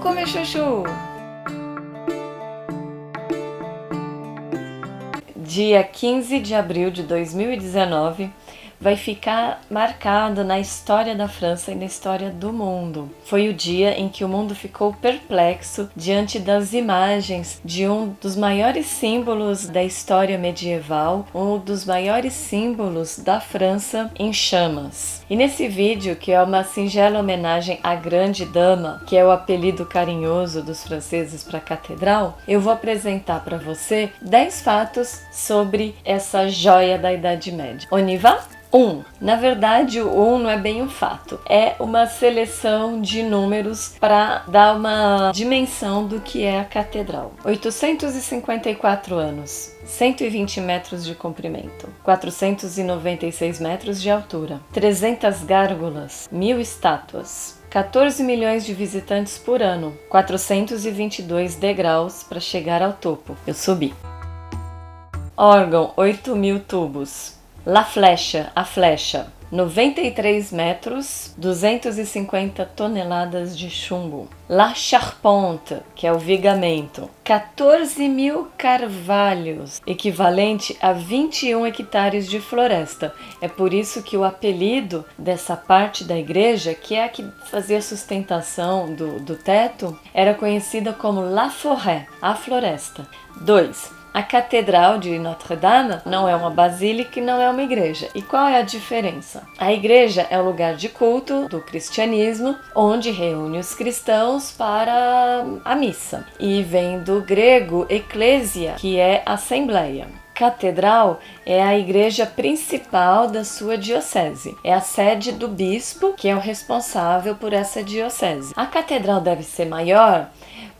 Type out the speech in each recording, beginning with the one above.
comer chuchu! Dia 15 de abril de 2019 vai ficar marcado na história da França e na história do mundo. Foi o dia em que o mundo ficou perplexo diante das imagens de um dos maiores símbolos da história medieval, um dos maiores símbolos da França em chamas. E nesse vídeo, que é uma singela homenagem à Grande Dama, que é o apelido carinhoso dos franceses para a catedral, eu vou apresentar para você 10 fatos sobre essa joia da Idade Média. On y va? 1. Na verdade, o 1 não é bem um fato, é uma seleção de números para dar uma dimensão do que é a catedral. 854 anos, 120 metros de comprimento, 496 metros de altura, 300 gárgulas, 1000 estátuas, 14 milhões de visitantes por ano, 422 degraus para chegar ao topo. Eu subi. Órgão, 8.000 tubos. La Flecha, a flecha, 93 metros, 250 toneladas de chumbo. La Charpente, que é o vigamento, 14.000 carvalhos, equivalente a 21 hectares de floresta. É por isso que o apelido dessa parte da igreja, que é a que fazia a sustentação do teto, era conhecida como La Forêt, a floresta. 2. A Catedral de Notre-Dame não é uma basílica e não é uma igreja. E qual é a diferença? A igreja é um lugar de culto do cristianismo, onde reúne os cristãos para a missa. E vem do grego ecclesia, que é assembleia. Catedral é a igreja principal da sua diocese. É a sede do bispo, que é o responsável por essa diocese. A catedral deve ser maior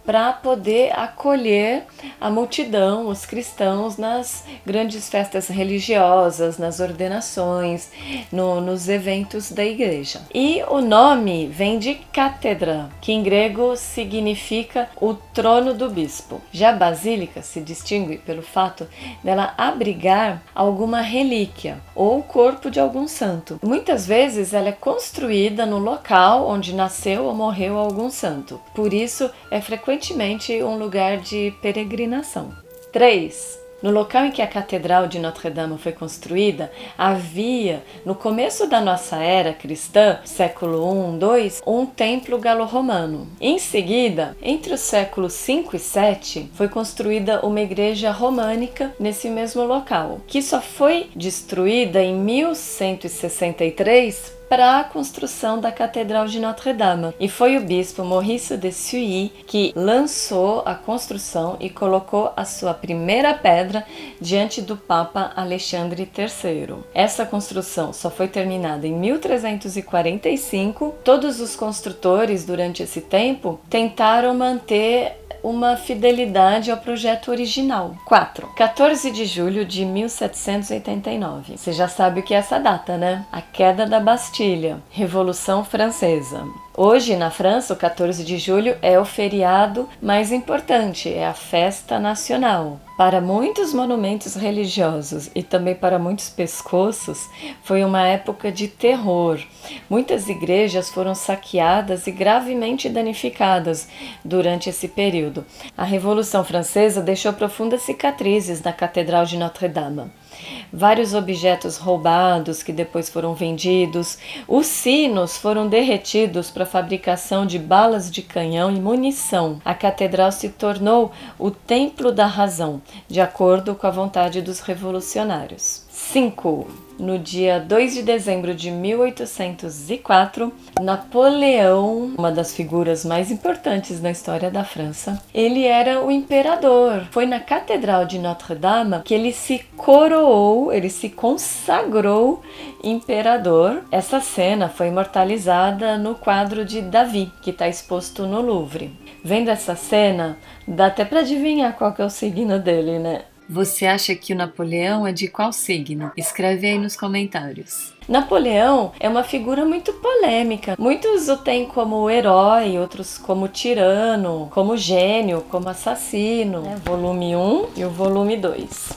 para poder acolher a multidão, os cristãos, nas grandes festas religiosas, nas ordenações, nos eventos da igreja. E o nome vem de cátedra, que em grego significa o trono do bispo. Já a basílica se distingue pelo fato dela abrigar alguma relíquia ou o corpo de algum santo. Muitas vezes ela é construída no local onde nasceu ou morreu algum santo. Por isso é frequentemente um lugar de peregrinação. 3. No local em que a Catedral de Notre-Dame foi construída, havia, no começo da nossa era cristã, século I, II, um templo galo-romano. Em seguida, entre os séculos V e VII, foi construída uma igreja românica nesse mesmo local, que só foi destruída em 1163 para a construção da Catedral de Notre-Dame. E foi o bispo Maurice de Sully que lançou a construção e colocou a sua primeira pedra diante do Papa Alexandre III. Essa construção só foi terminada em 1345. Todos os construtores durante esse tempo tentaram manter uma fidelidade ao projeto original. 4. 14 de julho de 1789. Você já sabe o que é essa data, né? A queda da Bastilha, Revolução Francesa. Hoje, na França, o 14 de julho é o feriado mais importante, é a festa nacional. Para muitos monumentos religiosos e também para muitos pescoços, foi uma época de terror. Muitas igrejas foram saqueadas e gravemente danificadas durante esse período. A Revolução Francesa deixou profundas cicatrizes na Catedral de Notre-Dame. Vários objetos roubados que depois foram vendidos. Os sinos foram derretidos para a fabricação de balas de canhão e munição. A catedral se tornou o templo da razão, de acordo com a vontade dos revolucionários. 5. No dia 2 de dezembro de 1804, Napoleão, uma das figuras mais importantes na história da França, ele era o imperador. Foi na Catedral de Notre-Dame que ele se coroou, ele se consagrou imperador. Essa cena foi imortalizada no quadro de Davi, que está exposto no Louvre. Vendo essa cena, dá até para adivinhar qual que é o signo dele, né? Você acha que o Napoleão é de qual signo? Escreve aí nos comentários. Napoleão é uma figura muito polêmica. Muitos o têm como herói, outros como tirano, como gênio, como assassino. Volume 1 e o volume 2.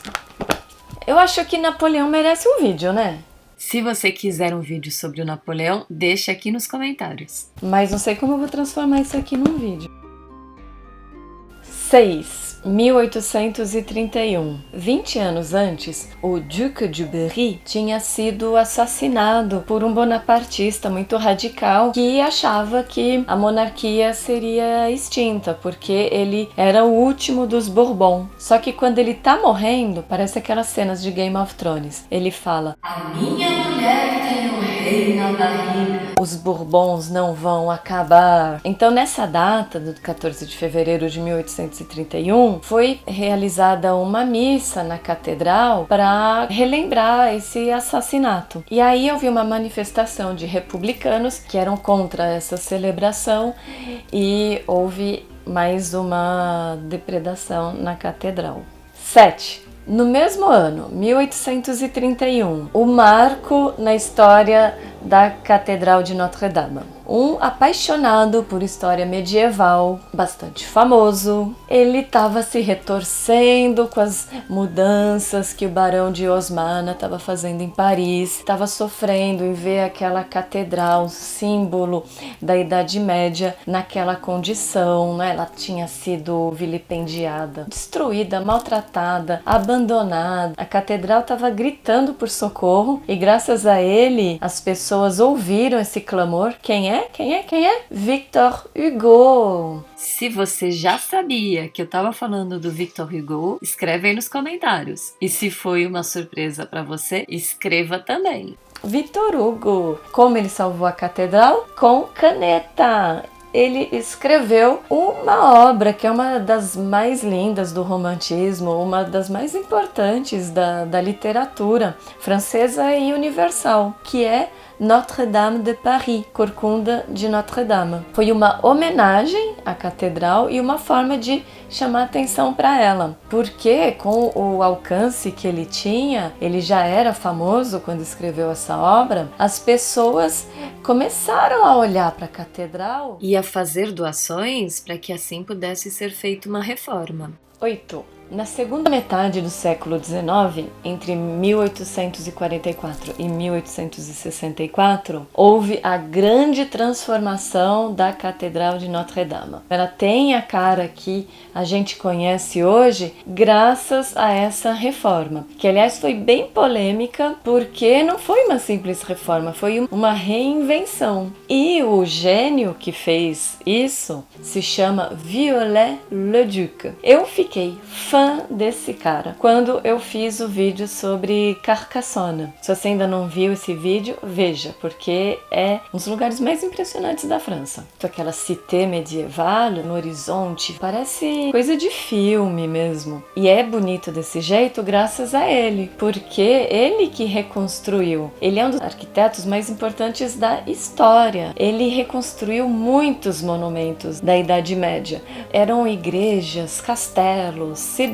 Eu acho que Napoleão merece um vídeo, né? Se você quiser um vídeo sobre o Napoleão, deixa aqui nos comentários. Mas não sei como eu vou transformar isso aqui num vídeo. 6. 1831. 20 anos antes, o Duque de Berry tinha sido assassinado por um bonapartista muito radical que achava que a monarquia seria extinta, porque ele era o último dos Bourbon. Só que quando ele tá morrendo, parece aquelas cenas de Game of Thrones. Ele fala: "A minha mulher tem o rei na barriga. Os Bourbons não vão acabar." Então, nessa data, do 14 de fevereiro de 1831, foi realizada uma missa na catedral para relembrar esse assassinato. E aí houve uma manifestação de republicanos que eram contra essa celebração e houve mais uma depredação na catedral. 7. No mesmo ano, 1831, o marco na história da Catedral de Notre-Dame. Um apaixonado por história medieval, bastante famoso, ele estava se retorcendo com as mudanças que o Barão de Haussmann estava fazendo em Paris, estava sofrendo em ver aquela catedral, símbolo da Idade Média, naquela condição, né? Ela tinha sido vilipendiada, destruída, maltratada, abandonada. A catedral estava gritando por socorro e graças a ele as pessoas ouviram esse clamor. Quem é? Victor Hugo. Se você já sabia que eu estava falando do Victor Hugo, escreve aí nos comentários. E se foi uma surpresa para você, escreva também. Victor Hugo, como ele salvou a catedral? Com caneta. Ele escreveu uma obra que é uma das mais lindas do romantismo, uma das mais importantes da literatura francesa e universal, que é Notre-Dame de Paris, Corcunda de Notre-Dame. Foi uma homenagem à catedral e uma forma de chamar atenção para ela, porque com o alcance que ele tinha, ele já era famoso quando escreveu essa obra, as pessoas começaram a olhar para a catedral e a fazer doações para que assim pudesse ser feita uma reforma. 8. Na segunda metade do século XIX, entre 1844 e 1864, houve a grande transformação da Catedral de Notre-Dame. Ela tem a cara que a gente conhece hoje graças a essa reforma, que aliás foi bem polêmica porque não foi uma simples reforma, foi uma reinvenção. E o gênio que fez isso se chama Viollet-le-Duc. Eu fiquei fã desse cara quando eu fiz o vídeo sobre Carcassonne. Se você ainda não viu esse vídeo, veja, porque é um dos lugares mais impressionantes da França. Aquela cité medieval no horizonte, parece coisa de filme mesmo. E é bonito desse jeito graças a ele, porque ele que reconstruiu. Ele é um dos arquitetos mais importantes da história. Ele reconstruiu muitos monumentos da Idade Média. Eram igrejas, castelos, cidades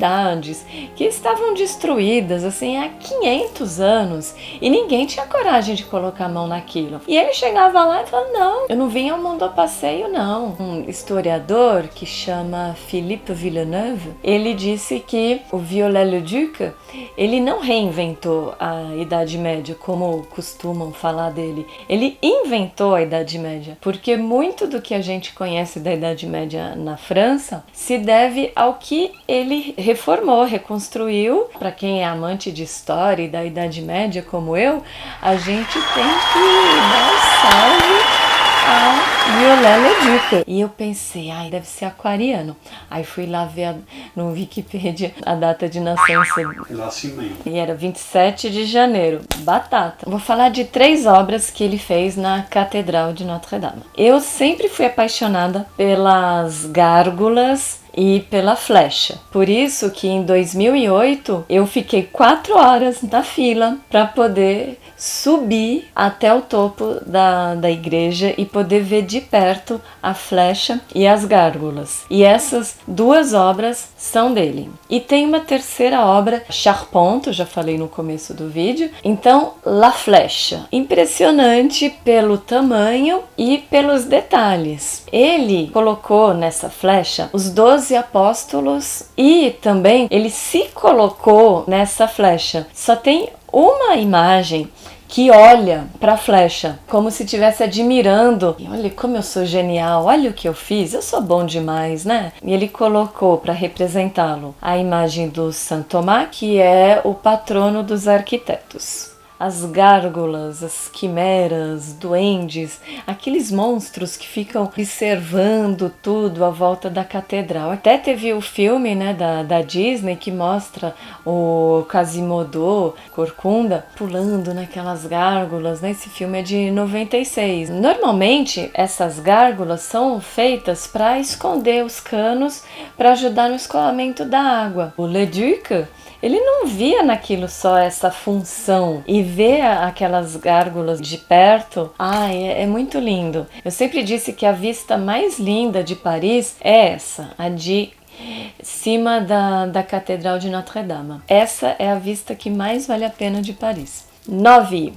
que estavam destruídas assim há 500 anos e ninguém tinha coragem de colocar a mão naquilo. E ele chegava lá e falava: não, eu não vim ao mundo a passeio não. Um historiador que chama Philippe Villeneuve, ele disse que o Viollet-le-Duc, ele não reinventou a Idade Média como costumam falar dele. Ele inventou a Idade Média, porque muito do que a gente conhece da Idade Média na França se deve ao que ele reformou, reconstruiu. Para quem é amante de história e da Idade Média como eu, a gente tem que dar um salve a Viollet-le-Duc. E eu pensei, deve ser aquariano. Aí fui lá ver no Wikipedia a data de nascença. E era 27 de janeiro. Batata. Vou falar de 3 obras que ele fez na Catedral de Notre-Dame. Eu sempre fui apaixonada pelas gárgulas e pela flecha. Por isso que em 2008 eu fiquei 4 horas na fila para poder subir até o topo da igreja e poder ver de perto a flecha e as gárgulas. E essas 2 obras são dele. E tem uma terceira obra, Charpente, já falei no começo do vídeo. Então, La Flèche. Impressionante pelo tamanho e pelos detalhes. Ele colocou nessa flecha os 12 apóstolos e também ele se colocou nessa flecha. Só tem uma imagem que olha para a flecha, como se estivesse admirando. E olha como eu sou genial, olha o que eu fiz, eu sou bom demais, né? E ele colocou para representá-lo a imagem do Santo Tomás, que é o patrono dos arquitetos. As gárgulas, as quimeras, duendes, aqueles monstros que ficam observando tudo à volta da catedral. Até teve o filme, né, da Disney que mostra o Quasimodo, Corcunda, pulando naquelas gárgulas, né? Esse filme é de 96. Normalmente, essas gárgulas são feitas para esconder os canos, para ajudar no escoamento da água. O Leduc, ele não via naquilo só essa função, e ver aquelas gárgulas de perto, é muito lindo. Eu sempre disse que a vista mais linda de Paris é essa, a de cima da Catedral de Notre-Dame. Essa é a vista que mais vale a pena de Paris. 9.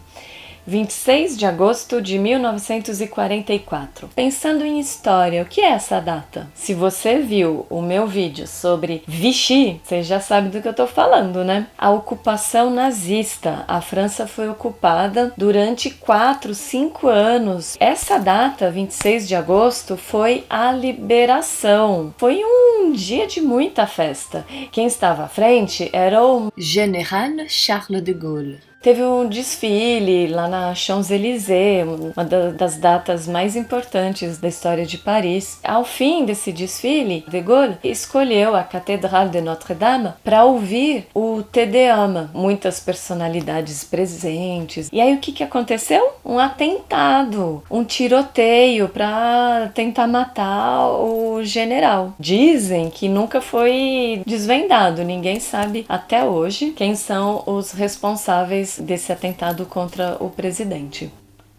26 de agosto de 1944. Pensando em história, o que é essa data? Se você viu o meu vídeo sobre Vichy, você já sabe do que eu tô falando, né? A ocupação nazista. A França foi ocupada durante 4, 5 anos. Essa data, 26 de agosto, foi a liberação. Foi um dia de muita festa. Quem estava à frente era o General Charles de Gaulle. Teve um desfile lá na Champs-Élysées, uma das datas mais importantes da história de Paris. Ao fim desse desfile, de Gaulle escolheu a Catedral de Notre-Dame para ouvir o Te Deum, muitas personalidades presentes. E aí o que aconteceu? Um atentado, um tiroteio para tentar matar o general. Dizem que nunca foi desvendado, ninguém sabe até hoje quem são os responsáveis desse atentado contra o presidente.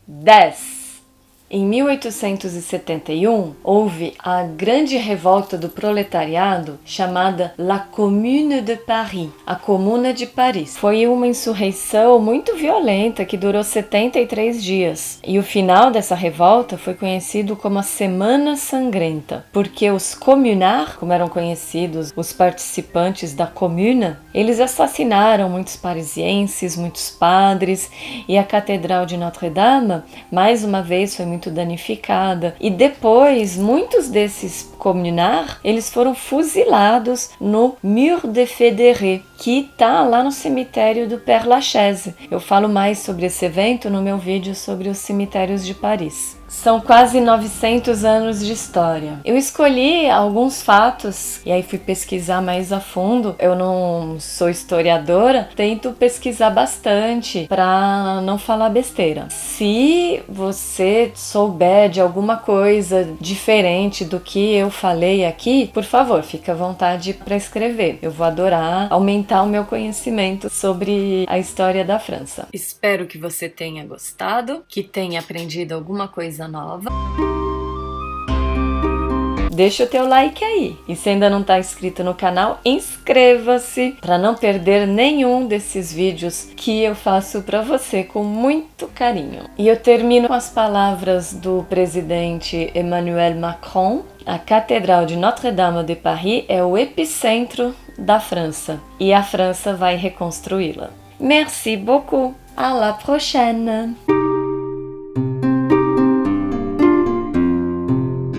10. Em 1871, houve a grande revolta do proletariado chamada La Commune de Paris, a Comuna de Paris. Foi uma insurreição muito violenta que durou 73 dias. E o final dessa revolta foi conhecido como a Semana Sangrenta, porque os communards, como eram conhecidos os participantes da Comuna, eles assassinaram muitos parisienses, muitos padres, e a Catedral de Notre-Dame, mais uma vez, foi muito danificada. E depois, muitos desses communards, eles foram fuzilados no Mur de Fédérés, que está lá no cemitério do Père Lachaise. Eu falo mais sobre esse evento no meu vídeo sobre os cemitérios de Paris. São quase 900 anos de história. Eu escolhi alguns fatos e aí fui pesquisar mais a fundo. Eu não sou historiadora, tento pesquisar bastante para não falar besteira. Se você souber de alguma coisa diferente do que eu falei aqui, por favor, fique à vontade para escrever. Eu vou adorar aumentar o meu conhecimento sobre a história da França. Espero que você tenha gostado, que tenha aprendido alguma coisa nova. Deixa o teu like aí. E se ainda não está inscrito no canal, inscreva-se para não perder nenhum desses vídeos que eu faço para você com muito carinho. E eu termino com as palavras do presidente Emmanuel Macron. A Catedral de Notre-Dame de Paris é o epicentro da França e a França vai reconstruí-la. Merci beaucoup. À la prochaine.